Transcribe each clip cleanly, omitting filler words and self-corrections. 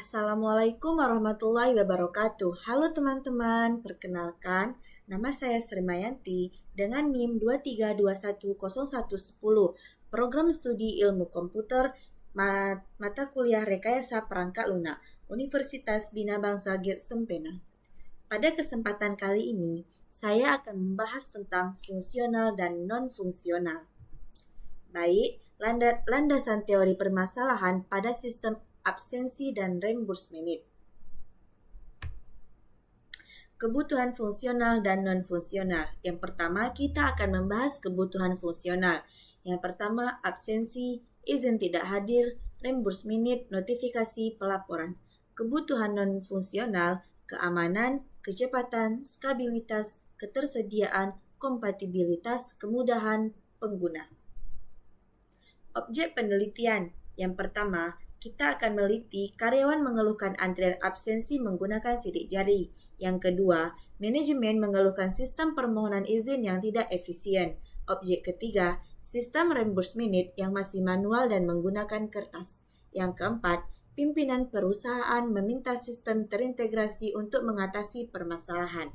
Assalamualaikum warahmatullahi wabarakatuh. Halo teman-teman, perkenalkan nama saya Sri Mayanti dengan NIM 23210110, Program Studi Ilmu Komputer, Mata Kuliah Rekayasa Perangkat Lunak, Universitas Bina Bangsa Sempena. Pada kesempatan kali ini, saya akan membahas tentang fungsional dan non-fungsional. Baik, landasan teori permasalahan pada sistem absensi dan reimbursement. Kebutuhan fungsional dan non-fungsional. Yang pertama, kita akan membahas kebutuhan fungsional. Yang pertama, absensi, izin tidak hadir, reimbursement, notifikasi, pelaporan. Kebutuhan non-fungsional, keamanan, kecepatan, stabilitas, ketersediaan, kompatibilitas, kemudahan pengguna. Objek penelitian. Yang pertama, kita akan meneliti karyawan mengeluhkan antrian absensi menggunakan sidik jari. Yang kedua, manajemen mengeluhkan sistem permohonan izin yang tidak efisien. Objek ketiga, sistem reimbursement yang masih manual dan menggunakan kertas. Yang keempat, pimpinan perusahaan meminta sistem terintegrasi untuk mengatasi permasalahan.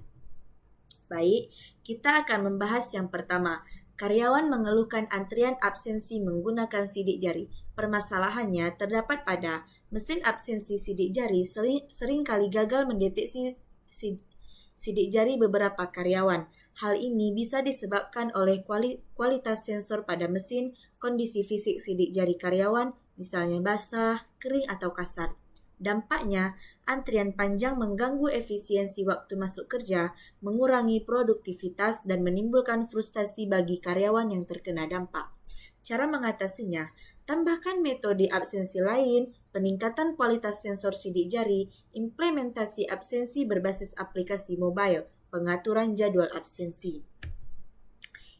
Baik, kita akan membahas yang pertama. Karyawan mengeluhkan antrian absensi menggunakan sidik jari. Permasalahannya terdapat pada mesin absensi sidik jari seringkali gagal mendeteksi sidik jari beberapa karyawan. Hal ini bisa disebabkan oleh kualitas sensor pada mesin, kondisi fisik sidik jari karyawan, misalnya basah, kering, atau kasar. Dampaknya, antrian panjang mengganggu efisiensi waktu masuk kerja, mengurangi produktivitas, dan menimbulkan frustasi bagi karyawan yang terkena dampak. Cara mengatasinya, tambahkan metode absensi lain, peningkatan kualitas sensor sidik jari, implementasi absensi berbasis aplikasi mobile, pengaturan jadwal absensi.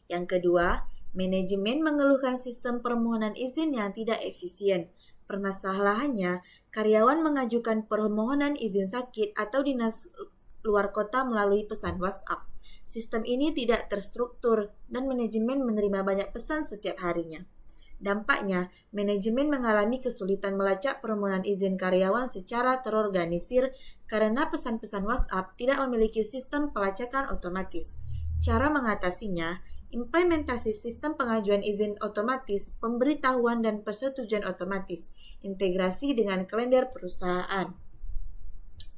Yang kedua, manajemen mengeluhkan sistem permohonan izin yang tidak efisien. Permasalahannya, karyawan mengajukan permohonan izin sakit atau dinas luar kota melalui pesan WhatsApp. Sistem ini tidak terstruktur dan manajemen menerima banyak pesan setiap harinya. Dampaknya, manajemen mengalami kesulitan melacak permohonan izin karyawan secara terorganisir karena pesan-pesan WhatsApp tidak memiliki sistem pelacakan otomatis. Cara mengatasinya, implementasi sistem pengajuan izin otomatis, pemberitahuan dan persetujuan otomatis, integrasi dengan kalender perusahaan.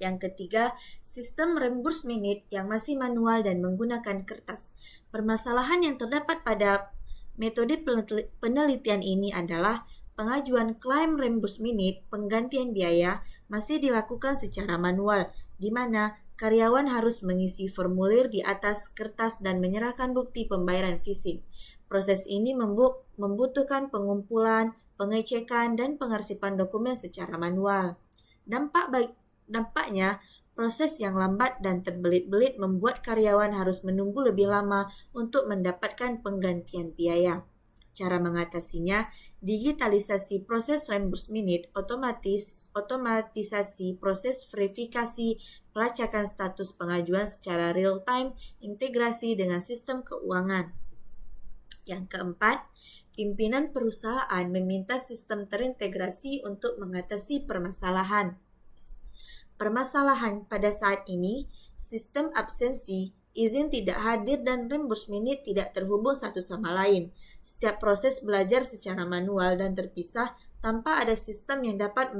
Yang ketiga, sistem reimbursement yang masih manual dan menggunakan kertas. Permasalahan yang terdapat pada metode penelitian ini adalah pengajuan klaim reimbursement penggantian biaya masih dilakukan secara manual, di mana karyawan harus mengisi formulir di atas kertas dan menyerahkan bukti pembayaran fisik. Proses ini membutuhkan pengumpulan, pengecekan, dan pengarsipan dokumen secara manual. Dampaknya, proses yang lambat dan terbelit-belit membuat karyawan harus menunggu lebih lama untuk mendapatkan penggantian biaya. Cara mengatasinya, digitalisasi proses reimbursement, otomatisasi proses verifikasi, pelacakan status pengajuan secara real-time, integrasi dengan sistem keuangan. Yang keempat, pimpinan perusahaan meminta sistem terintegrasi untuk mengatasi permasalahan. Permasalahan pada saat ini, sistem absensi, izin tidak hadir, dan reimbursement tidak terhubung satu sama lain. Setiap proses belajar secara manual dan terpisah tanpa ada sistem yang dapat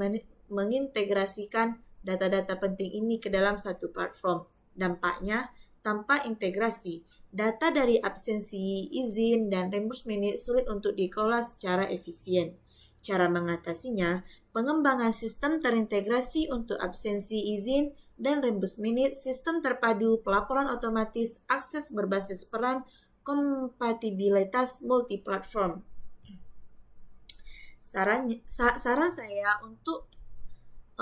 mengintegrasikan data-data penting ini ke dalam satu platform. Dampaknya, tanpa integrasi, data dari absensi, izin, dan reimbursement sulit untuk dikelola secara efisien. Cara mengatasinya, pengembangan sistem terintegrasi untuk absensi, izin, dan reimbursement, sistem terpadu, pelaporan otomatis, akses berbasis peran, kompatibilitas multiplatform. Saran saya untuk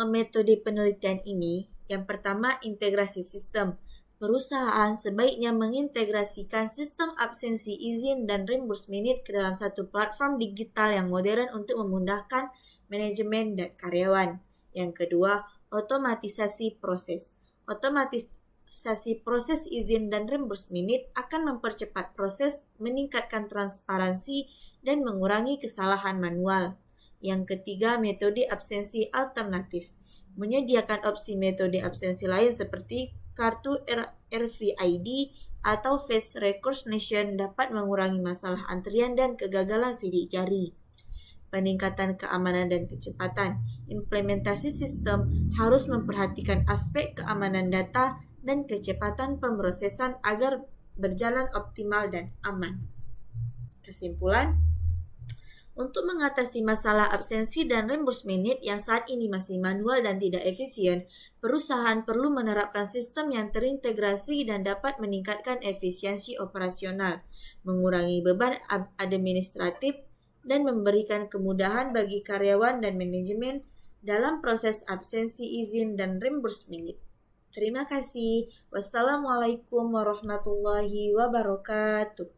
metode penelitian ini, yang pertama, integrasi sistem. Perusahaan sebaiknya mengintegrasikan sistem absensi, izin, dan reimbursement ke dalam satu platform digital yang modern untuk memudahkan manajemen dan karyawan. Yang kedua, otomatisasi proses. Otomatisasi proses izin dan reimbursement akan mempercepat proses, meningkatkan transparansi, dan mengurangi kesalahan manual. Yang ketiga, metode absensi alternatif. Menyediakan opsi metode absensi lain seperti kartu RFID atau face recognition dapat mengurangi masalah antrian dan kegagalan sidik jari. Peningkatan keamanan dan kecepatan. Implementasi sistem harus memperhatikan aspek keamanan data dan kecepatan pemrosesan agar berjalan optimal dan aman. Kesimpulan, untuk mengatasi masalah absensi dan reimburse minute yang saat ini masih manual dan tidak efisien, perusahaan perlu menerapkan sistem yang terintegrasi dan dapat meningkatkan efisiensi operasional, mengurangi beban administratif, dan memberikan kemudahan bagi karyawan dan manajemen dalam proses absensi, izin, dan reimburse minute. Terima kasih. Wassalamualaikum warahmatullahi wabarakatuh.